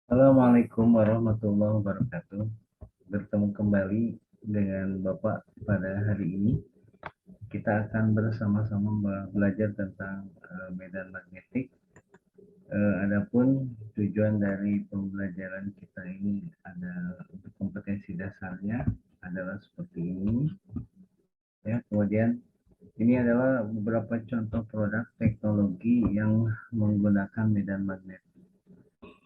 Assalamualaikum warahmatullahi wabarakatuh. Bertemu kembali dengan Bapak pada hari ini. Kita akan bersama-sama belajar tentang medan magnetik. Adapun tujuan dari pembelajaran kita ini ada untuk kompetensi dasarnya adalah seperti ini. Ya, kemudian ini adalah beberapa contoh produk teknologi yang menggunakan medan magnet.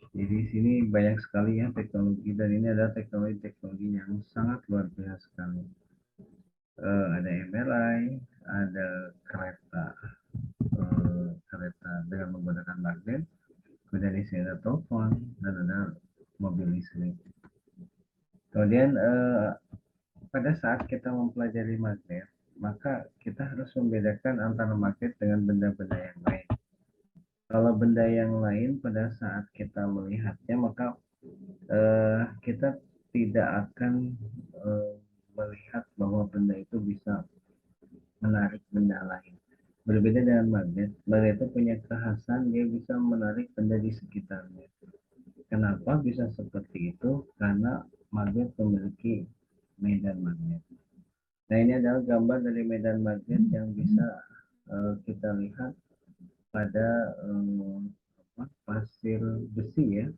Jadi di sini banyak sekali ya teknologi dan ini adalah teknologi-teknologi yang sangat luar biasa sekali. Ada MRI, ada kereta kereta dengan menggunakan magnet, kemudian di sini ada telepon dan ada mobil listrik. Kemudian pada saat kita mempelajari magnet, maka kita harus membedakan antara magnet dengan benda-benda yang lain. Kalau benda yang lain pada saat kita melihatnya, maka kita tidak akan melihat bahwa benda itu bisa menarik benda lain. Berbeda dengan magnet, magnet itu punya kekhasan dia bisa menarik benda di sekitarnya. Kenapa bisa seperti itu? Karena magnet memiliki medan magnet. Nah, ini adalah gambar dari medan magnet yang bisa kita lihat pada pasir besi ya.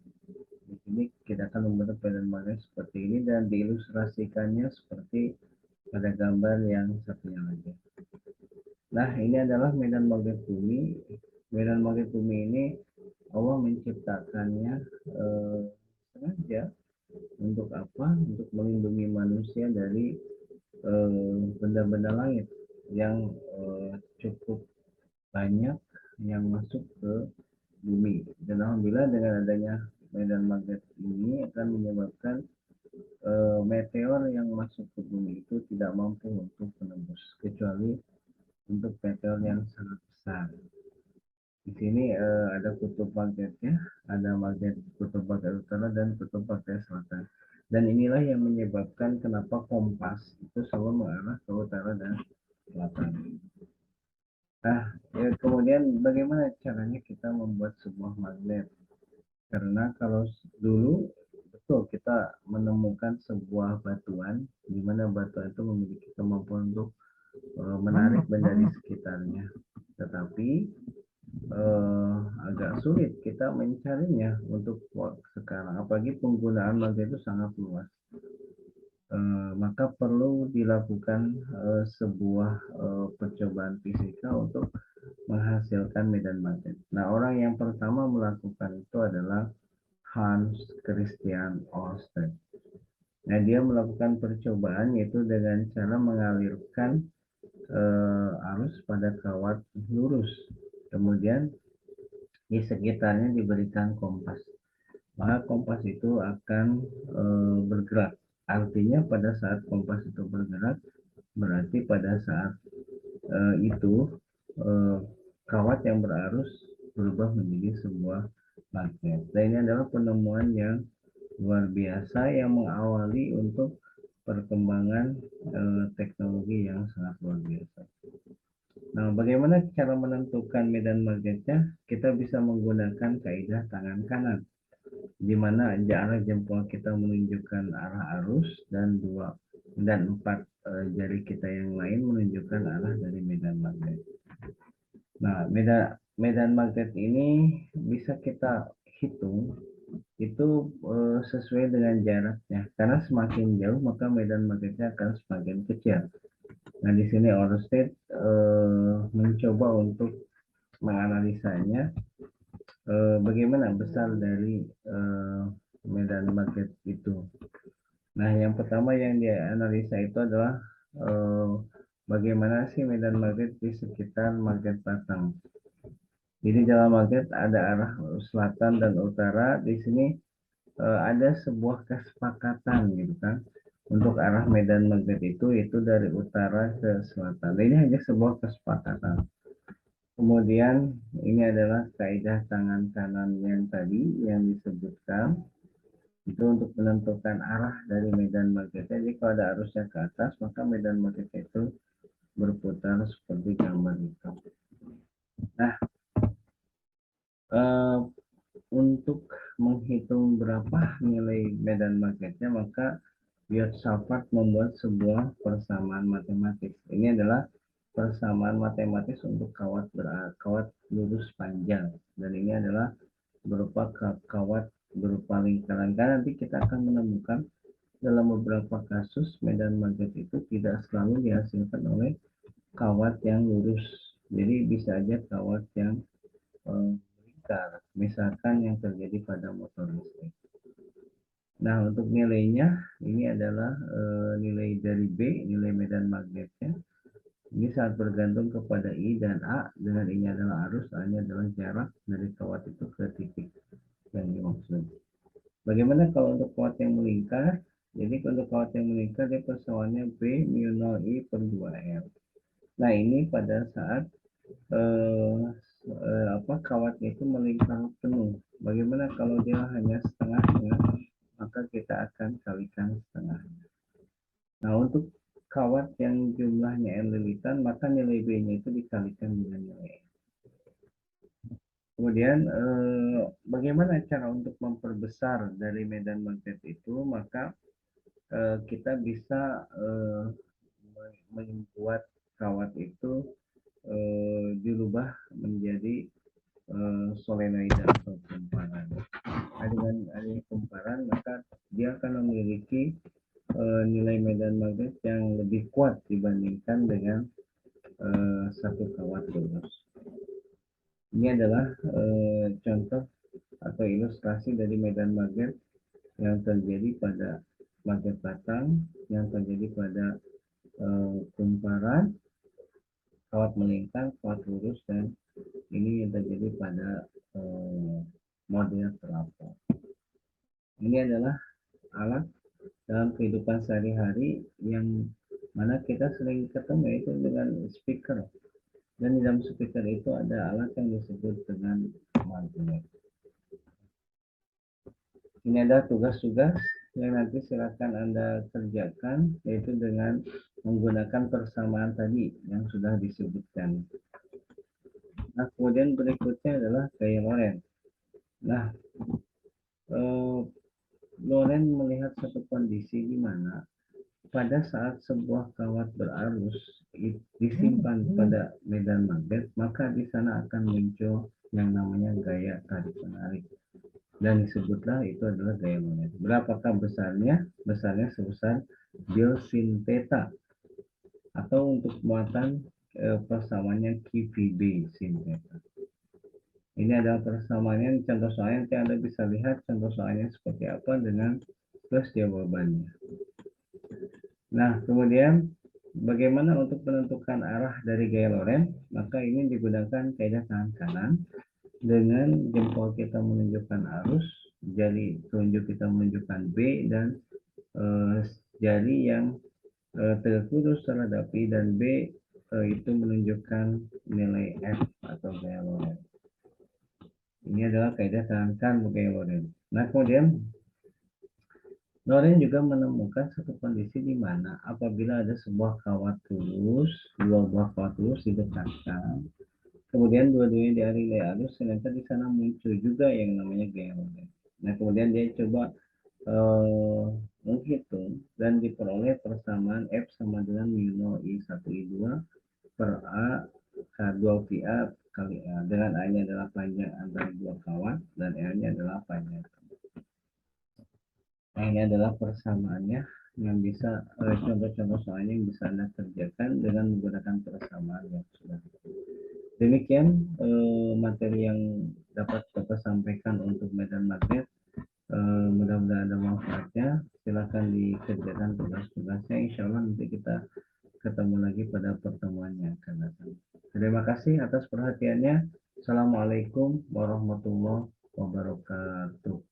Di sini kita akan membentuk medan magnet seperti ini dan diilustrasikannya seperti pada gambar yang satunya lagi. Nah, ini adalah medan magnet bumi. Medan magnet bumi ini Allah menciptakannya sengaja untuk apa? Untuk melindungi manusia dari benda-benda langit yang cukup banyak yang masuk ke bumi. Dan alhamdulillah dengan adanya medan magnet ini akan menyebabkan meteor yang masuk ke bumi itu tidak mampu untuk menembus kecuali untuk meteor yang sangat besar. Di sini ada kutub magnetnya, ada magnet kutub bagian utara dan kutub bagian selatan. Dan inilah yang menyebabkan kenapa kompas itu selalu mengarah ke utara dan selatan. Nah, ya, kemudian bagaimana caranya kita membuat sebuah magnet? Karena kalau dulu betul kita menemukan sebuah batuan di mana batuan itu memiliki kemampuan untuk menarik benda di sekitarnya. Tetapi agak sulit kita mencarinya untuk sekarang. Apalagi penggunaan magnet itu sangat luas. Maka perlu dilakukan sebuah percobaan fisika untuk menghasilkan medan magnet. Nah, orang yang pertama melakukan itu adalah Hans Christian Ørsted. Nah, dia melakukan percobaan yaitu dengan cara mengalirkan arus pada kawat lurus. Kemudian di sekitarnya diberikan kompas. Maka kompas itu akan bergerak. Artinya pada saat kompas itu bergerak, berarti pada saat itu eh, kawat yang berarus berubah menjadi sebuah magnet. Dan ini adalah penemuan yang luar biasa yang mengawali untuk perkembangan teknologi yang sangat luar biasa. Nah, bagaimana cara menentukan medan magnetnya? Kita bisa menggunakan kaidah tangan kanan, di mana arah jempol kita menunjukkan arah arus dan empat jari kita yang lain menunjukkan arah dari medan magnet. Nah, medan magnet ini bisa kita hitung itu sesuai dengan jaraknya. Karena semakin jauh maka medan magnetnya akan semakin kecil. Nah, di sini Ørsted mencoba untuk menganalisanya bagaimana besar dari medan magnet itu. Nah, yang pertama yang dia analisa itu adalah bagaimana sih medan magnet di sekitar magnet batang. Jadi dalam magnet ada arah selatan dan utara. Di sini ada sebuah kesepakatan gitu kan. Untuk arah medan magnet itu dari utara ke selatan. Ini hanya sebuah kesepakatan. Kemudian ini adalah kaidah tangan kanan yang tadi yang disebutkan itu untuk menentukan arah dari medan magnetnya. Jadi kalau ada arusnya ke atas maka medan magnet itu berputar seperti gambar itu. Nah, untuk menghitung berapa nilai medan magnetnya, maka Bjorn-Schaffert membuat sebuah persamaan matematis. Ini adalah persamaan matematis untuk kawat lurus panjang, dan ini adalah berupa kawat berupa lingkaran. Karena nanti kita akan menemukan dalam beberapa kasus medan magnet itu tidak selalu dihasilkan oleh kawat yang lurus. Jadi bisa aja kawat yang melingkar, misalkan yang terjadi pada motor listrik. Nah, untuk nilainya, ini adalah nilai dari B, nilai medan magnetnya. Ini sangat bergantung kepada I dan A, dengan I-nya adalah arus, A-nya adalah jarak dari kawat itu ke titik yang dimaksud. Bagaimana kalau untuk kawat yang melingkar? Jadi untuk kawat yang melingkar, dia persamaannya B mu 0 I per 2L. Nah, ini pada saat kawatnya itu melingkar penuh. Bagaimana kalau dia hanya setengahnya? Maka kita akan kalikan setengah. Nah, untuk kawat yang jumlahnya N lilitan, maka nilai B-nya itu dikalikan dengan nilai N. Kemudian, bagaimana cara untuk memperbesar dari medan magnet itu? Maka kita bisa membuat kawat itu dirubah menjadi solenoida atau kumparan. Nah, dengan adanya kumparan, maka dia akan memiliki nilai medan magnet yang lebih kuat dibandingkan dengan satu kawat lurus. Ini adalah contoh atau ilustrasi dari medan magnet yang terjadi pada magnet batang, yang terjadi pada kumparan, kawat melingkar, kawat lurus, dan ini yang terjadi pada model pelapor. Ini adalah alat dalam kehidupan sehari-hari yang mana kita sering ketemu, yaitu dengan speaker. Dan di dalam speaker itu ada alat yang disebut dengan magnet. Ini ada tugas-tugas yang nanti silakan Anda kerjakan, yaitu dengan menggunakan persamaan tadi yang sudah disebutkan. Nah, kemudian berikutnya adalah gaya Lorentz. Nah, Lorentz melihat satu kondisi di mana pada saat sebuah kawat berarus disimpan pada medan magnet, maka di sana akan muncul yang namanya gaya tarik menarik, dan disebutlah itu adalah gaya Lorentz. Berapakah besarnya? Besarnya sebesar del sin theta, atau untuk muatan persamaannya QVB sin theta. Ini adalah persamaannya. Contoh soalnya nanti Anda bisa lihat contoh soalnya seperti apa dengan plus jawabannya. Nah, kemudian bagaimana untuk menentukan arah dari gaya Lorentz? Maka ini digunakan kaidah tangan kanan, dengan jempol kita menunjukkan arus, jari telunjuk kita menunjukkan B, dan jari yang tegak lurus terhadap I dan B itu menunjukkan nilai F atau gaya Lorentz. Ini adalah kaidah tangan kanan gaya Lorentz. Nah, kemudian Lorentz juga menemukan satu kondisi di mana apabila ada sebuah kawat lurus, dua buah kawat lurus didekatkan, kemudian dua-duanya dialiri arus, ternyata di sana muncul juga yang namanya gaya Lorentz. Nah, kemudian dia coba menghitung dan diperoleh persamaan F sama dengan mu 0 I1 I2 per A K2 pi A kali A, dengan A-nya adalah panjang antara dua kawat dan L-nya adalah panjang. Nah, ini adalah persamaannya yang bisa contoh-contoh soalnya yang bisa Anda kerjakan dengan menggunakan persamaan yang sudah. Demikian materi yang dapat Bapak sampaikan untuk medan magnet. Mudah-mudahan ada manfaatnya. Silakan dikerjakan tugas-tugasnya. Insya Allah nanti kita ketemu lagi pada pertemuan yang akan datang. Terima kasih atas perhatiannya. Assalamualaikum warahmatullahi wabarakatuh.